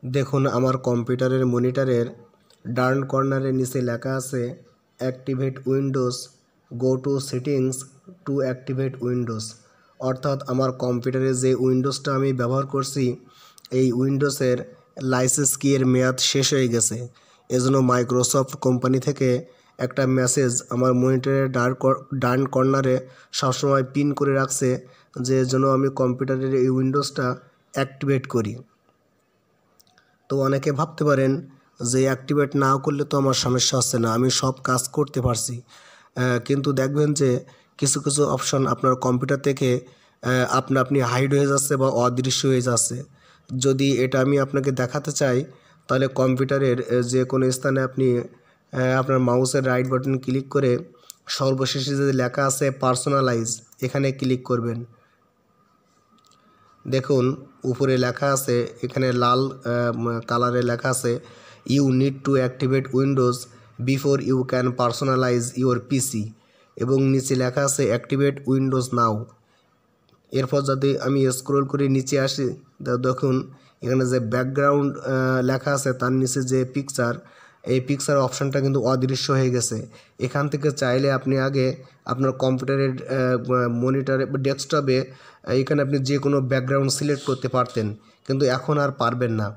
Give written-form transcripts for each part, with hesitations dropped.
দেখুন আমার কম্পিউটারের মনিটরের ডান কর্নারের নিচে লেখা আছে activate Windows, go to settings two activate Windows. অর্থাৎ আমার কম্পিউটারে যে উইন্ডোজটা আমি ব্যবহার করছি এই উইন্ডোজের লাইসেন্স কি এর মেয়াদ শেষ হয়ে গেছে। এজন্য মাইক্রোসফট কোম্পানি থেকে একটা মেসেজ আমার মনিটরের ডান কর্নারে সবসময় পিন করে রাখছে, যে যেন আমি কম্পিউটারের এই উইন্ডোজটা অ্যাক্টিভেট করি। তো অনেকে ভাবতে পারেন যে অ্যাক্টিভেট না করলে তো আমার সমস্যা হচ্ছে না, আমি সব কাজ করতে পারছি। কিন্তু দেখবেন যে কিছু কিছু অপশন আপনার কম্পিউটার থেকে আপনি হাইড হয়ে যাচ্ছে বা অদৃশ্য হয়ে যাচ্ছে। যদি এটা আমি আপনাকে দেখাতে চাই তাহলে কম্পিউটারের যে কোনো স্থানে আপনি আপনার মাউসের রাইট বাটন ক্লিক করে সর্বশেষে যে লেখা আছে পার্সোনালাইজ, এখানে ক্লিক করবেন। দেখুন উপরে লেখা আছে, এখানে লাল কালারে লেখা আছে you need to activate Windows before you can personalize your PC, এবং নিচে লেখা আছে অ্যাক্টিভেট উইন্ডোজ নাও। এরপর যদি আমি স্ক্রল করে নিচে আসি, দেখুন এখানে যে ব্যাকগ্রাউন্ড লেখা আছে তার নিচে যে পিকচার, এই পিকচার অপশানটা কিন্তু অদৃশ্য হয়ে গেছে। এখান থেকে চাইলে আপনি আগে আপনার কম্পিউটারের মনিটরে ডেস্কটপে এখানে আপনি যে কোনো ব্যাকগ্রাউন্ড সিলেক্ট করতে পারতেন, কিন্তু এখন আর পারবেন না।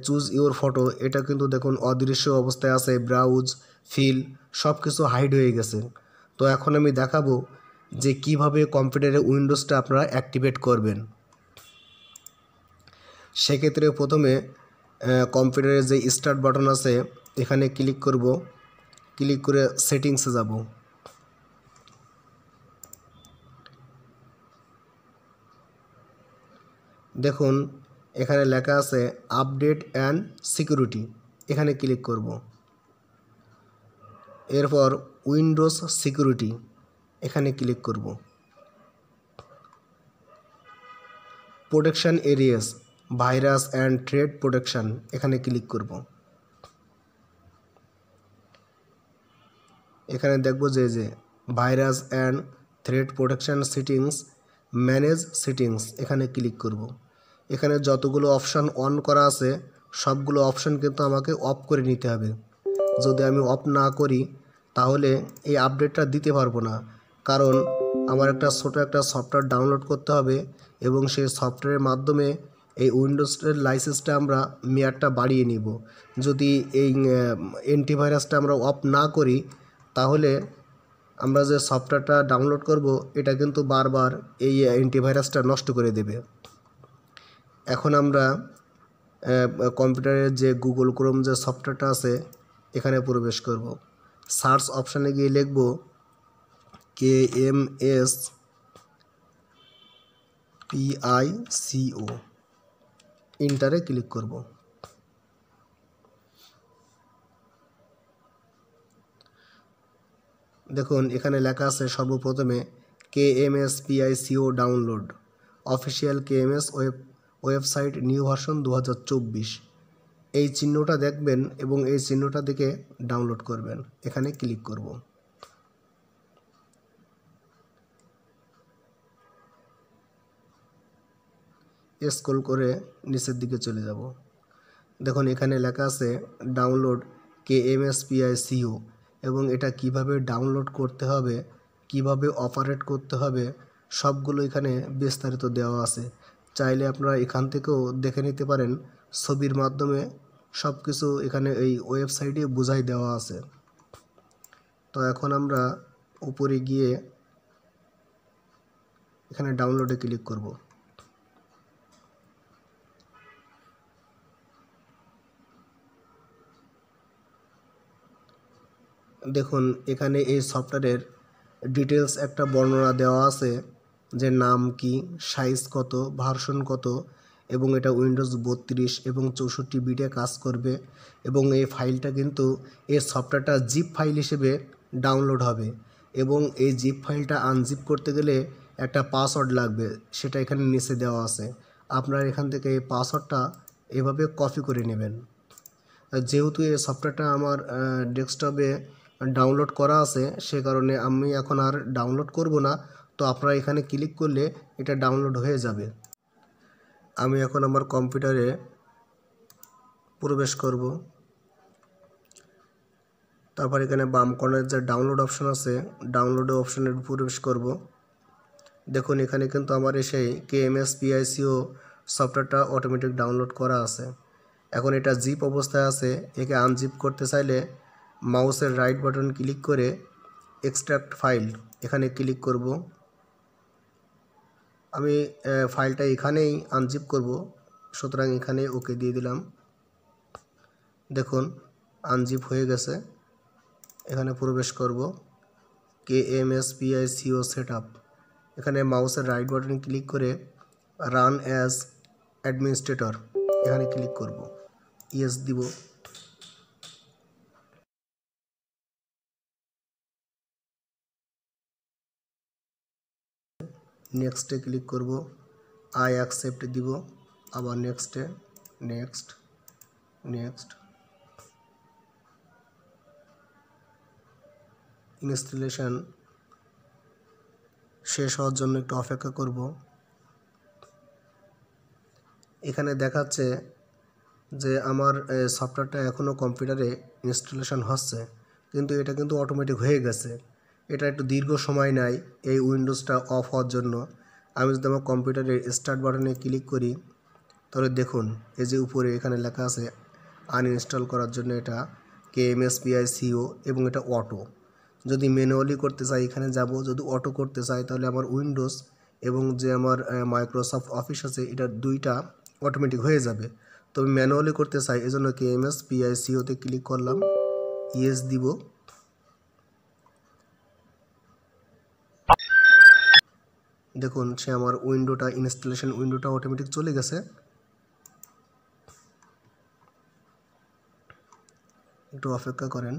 চুজ ইউর ফটো, এটা কিন্তু দেখুন অদৃশ্য অবস্থায় আছে। ব্রাউজ, ফিল সব কিছু হাইড হয়ে গেছে। তো এখন আমি দেখাবো যে কিভাবে কম্পিউটারের উইন্ডোজটা আপনারা অ্যাক্টিভেট করবেন। সেক্ষেত্রে প্রথমে কম্পিউটারের যে স্টার্ট বাটন আছে এখানে ক্লিক করব, ক্লিক করে সেটিংসে যাব। দেখুন এখানে লেখা আছে আপডেট অ্যান্ড সিকিউরিটি, এখানে ক্লিক করব। এরপর উইন্ডোজ সিকিউরিটি, এখানে ক্লিক করব। Protection areas, virus and threat protection, এখানে ক্লিক করব। এখানে দেখব যে virus and threat protection settings, manage settings, এখানে ক্লিক করব। এখানে যতগুলো অপশান অন করা আছে সবগুলো অপশান কিন্তু আমাকে অফ করে নিতে হবে। যদি আমি অফ না করি তাহলে এই আপডেটটা দিতে পারবো না, কারণ আমার ছোট একটা সফটওয়্যার ডাউনলোড করতে হবে এবং সেই সফটওয়্যারের মাধ্যমে এই উইন্ডোজের লাইসেন্সটা আমরা মেয়াদটা বাড়িয়ে নিব। যদি এই অ্যান্টিভাইরাসটা আমরা অফ না করি তাহলে আমরা যে সফটওয়্যারটা ডাউনলোড করব এটা কিন্তু বারবার এই অ্যান্টিভাইরাসটা নষ্ট করে দেবে। এখন আমরা কম্পিউটারের যে গুগল ক্রোম যে সফটওয়্যারটা আছে এখানে প্রবেশ করব। সার্চ অপশানে গিয়ে লিখব KMSPICO, ইন্টারে ক্লিক করব। দেখুন এখানে লেখা আছে সর্বপ্রথমে KMSPICO download, official KMS website new version 2024। এই চিহ্নটা দেখবেন এবং এই চিহ্নটা দেখে ডাউনলোড করবেন, এখানে ক্লিক করব। স্ক্রল করে নিচের দিকে চলে যাব। দেখুন এখানে লেখা আছে ডাউনলোড KMSPICO, এবং এটা কিভাবে ডাউনলোড করতে হবে, কিভাবে অপারেট করতে হবে সবগুলো এখানে বিস্তারিত দেওয়া আছে। চাইলে আপনারা এখান থেকেও দেখে নিতে পারেন, ছবির মাধ্যমে সব কিছু এখানে এই ওয়েবসাইটে বোঝাই দেওয়া আছে। তো এখন আমরা উপরে গিয়ে এখানে ডাউনলোডে ক্লিক করব। দেখুন এখানে এই সফটওয়্যারের ডিটেলস একটা বর্ণনা দেওয়া আছে, যে নাম কি, সাইজ কত, ভার্সন কত, এবং এটা উইন্ডোজ 32 এবং 64 বিটে কাজ করবে, এবং এই ফাইলটা কিন্তু এই সফটওয়্যারটা জিপ ফাইল হিসেবে ডাউনলোড হবে, এবং এই জিপ ফাইলটা আনজিপ করতে গেলে একটা পাসওয়ার্ড লাগবে, সেটা এখানে নিচে দেওয়া আছে। আপনারা এখান থেকে এই পাসওয়ার্ডটা এভাবে কপি করে নেবেন। যেহেতু এই সফটওয়্যারটা আমার ডেস্কটপে ডাউনলোড করা আছে সে কারণে আমি এখন আর ডাউনলোড করব না, তো আপনারা এখানে ক্লিক করলে এটা ডাউনলোড হয়ে যাবে। আমি এখন আমার কম্পিউটারে প্রবেশ করব। তারপর এখানে বাম কর্নারে যে ডাউনলোড অপশন আছে, ডাউনলোড অপশনে প্রবেশ করব। দেখুন এখানে কিন্তু আমার সেই KMS PICO সফটওয়্যারটা অটোমেটিক ডাউনলোড করা আছে। এখন এটা জিপ অবস্থায় আছে, একে আনজিপ করতে চাইলে মাউসের রাইট বাটন ক্লিক করে এক্সট্রাক্ট ফাইল এখানে ক্লিক করব। আমি ফাইলটা এখানেই আনজিপ করব, সুতরাং এখানে ওকে দিয়ে দিলাম। দেখুন আনজিপ হয়ে গেছে। এখানে প্রবেশ করব KMS PICO সেটআপ। এখানে মাউসের রাইট বাটন ক্লিক করে রান অ্যাজ অ্যাডমিনিস্ট্রেটর এখানে ক্লিক করব, ইয়েস দিব। নেক্সটে ক্লিক করব, আই অ্যাকসেপ্ট দিব, আবার নেক্সটে, নেক্সট, নেক্সট। ইনস্টলেশন শেষ হওয়ার জন্য একটু অপেক্ষা করব। এখানে দেখাচ্ছে যে আমার সফটওয়্যারটা এখনও কম্পিউটারে ইনস্টলেশন হচ্ছে, কিন্তু এটা কিন্তু অটোমেটিক হয়ে গেছে। এটা একটু দীর্ঘ সময় নেয় এই উইন্ডোজটা অফ হওয়ার জন্য। আমি যদি আমার কম্পিউটারের স্টার্ট বাটনে ক্লিক করি, তাহলে দেখুন এই যে উপরে এখানে লেখা আছে আনইনস্টল করার জন্য এটা KMS PICO এবং এটা অটো। যদি ম্যানুয়ালি করতে চাই এখানে যাব, যদি অটো করতে চাই তাহলে আমার উইন্ডোজ এবং যে আমার মাইক্রোসফট অফিস আছে এটা দুইটা অটোমেটিক হয়ে যাবে। তবে ম্যানুয়ালি করতে চাই এজন্য KMS PICO-তে ক্লিক করলাম, ইয়েস দিব। দেখুন সে আমার উইন্ডোটা ইনস্টলেশন উইন্ডোটা অটোমেটিক চলে গেছে। একটু অপেক্ষা করেন।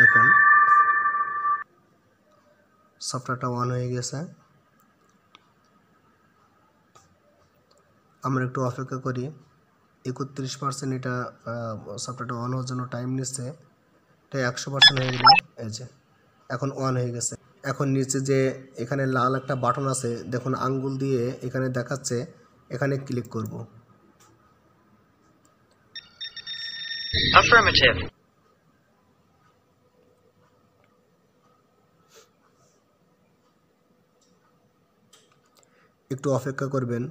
দেখুন সফটওয়্যারটা অন হয়ে গেছে। আমরা একটু অপেক্ষা করি। 31% এটা সফটওয়্যারটা অন হওয়ার জন্য টাইম নিচ্ছে। এটা 100% হয়ে গেল। এই যে এখন অন হয়ে গেছে। এখন নিচে যে এখানে লাল একটা বাটন আছে দেখুন, আঙ্গুল দিয়ে এখানে দেখাচ্ছে, এখানে ক্লিক করব। Affirmative. একটু অপেক্ষা করবেন।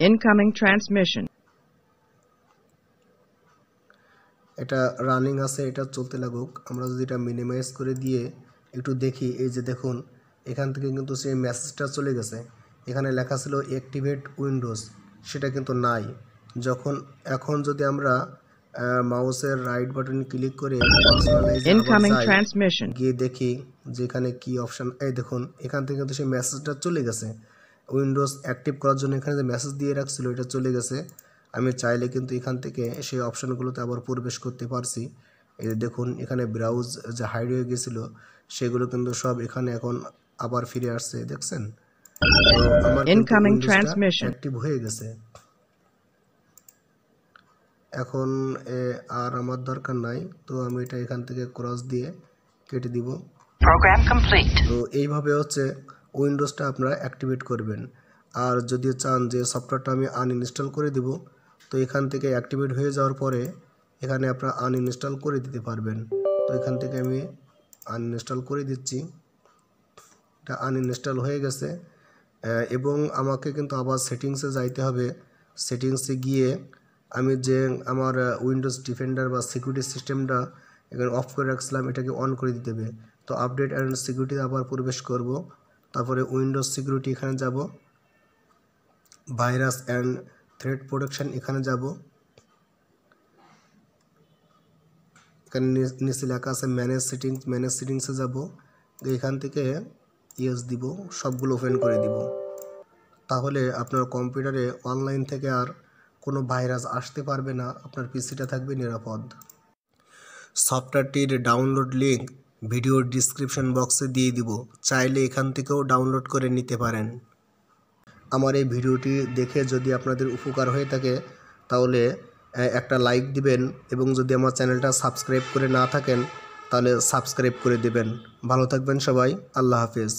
Incoming transmission. এটা রানিং আছে, এটা চলতে লাগুক। আমরা যদি এটা মিনিমাইজ করে দিয়ে একটু দেখি, এই যে দেখুন এখান থেকে কিন্তু সেই মেসেজটা চলে গেছে। এখানে লেখা ছিল অ্যাক্টিভেট উইন্ডোজ, সেটা কিন্তু নাই। এখন যদি আমরা মাউসের রাইট বাটন ক্লিক করে পার্সোনালাইজে আবার যাই, গিয়ে দেখি যে এখানে কী অপশান, এই দেখুন এখান থেকে কিন্তু সেই মেসেজটা চলে গেছে। উইন্ডোজ অ্যাক্টিভ করার জন্য এখানে যে মেসেজ দিয়ে রাখছিল এটা চলে গেছে। আমি চাইলে কিন্তু এখান থেকে সেই অপশানগুলোতে আবার প্রবেশ করতে পারছি। এই যে দেখুন এখানে ব্রাউজ যে হাইড হয়ে গেছিলো সেগুলো কিন্তু সব এখানে এখন আবার ফিরে আসছে, দেখছেন? তো আমার কিন্তু উইন্ডোজটা অ্যাক্টিভ হয়ে গেছে। এখন আর আমার দরকার নাই, তো আমি এটা এখান থেকে ক্রস দিয়ে কেটে দিব। Program complete. তো এইভাবে হচ্ছে উইন্ডোজটা আপনারা অ্যাক্টিভেট করবেন। আর যদি চান যে সফটওয়্যারটা আমি আনইনস্টল করে দিব, তো এখান থেকে অ্যাক্টিভেট হয়ে যাওয়ার পরে এখানে আপনারা আনইনস্টল করে দিতে পারবেন। তো এখান থেকে আমি আনইনস্টল করে দিচ্ছি। এটা আনইনস্টল হয়ে গেছে এবং আমাকে কিন্তু আবার সেটিংসে যাইতে হবে। সেটিংসে গিয়ে আমি যে আমার উইন্ডোজ ডিফেন্ডার বা সিকিউরিটি সিস্টেমটা এখানে অফ করে রাখছিলাম এটাকে অন করে দিতে হবে। তো আপডেট অ্যান্ড সিকিউরিটি আবার প্রবেশ করব। তারপরে উইন্ডোজ সিকিউরিটি এখানে যাব, ভাইরাস অ্যান্ড থ্রেট প্রোটেকশন এখানে যাব। এখানে নিচে লেখা আছে ম্যানেজ সেটিংস, ম্যানেজ সেটিংসে যাব। এখান থেকে ইয়েস দিব, সবগুলো ওপেন করে দিব। তাহলে আপনার কম্পিউটারে অনলাইন থেকে আর কোনো ভাইরাস আসতে পারবে না, আপনার পিসিটা থাকবে নিরাপদ। সফটওয়্যারটির ডাউনলোড লিঙ্ক ভিডিওর ডিসক্রিপশন বক্সে দিয়ে দিব, চাইলে এখান থেকেও ডাউনলোড করে নিতে পারেন। আমার এই ভিডিওটি দেখে যদি আপনাদের উপকার হয়ে থাকে তাহলে একটা লাইক দিবেন, এবং যদি আমার চ্যানেলটা সাবস্ক্রাইব করে না থাকেন তাহলে সাবস্ক্রাইব করে দিবেন। ভালো থাকবেন সবাই, আল্লাহ হাফেজ।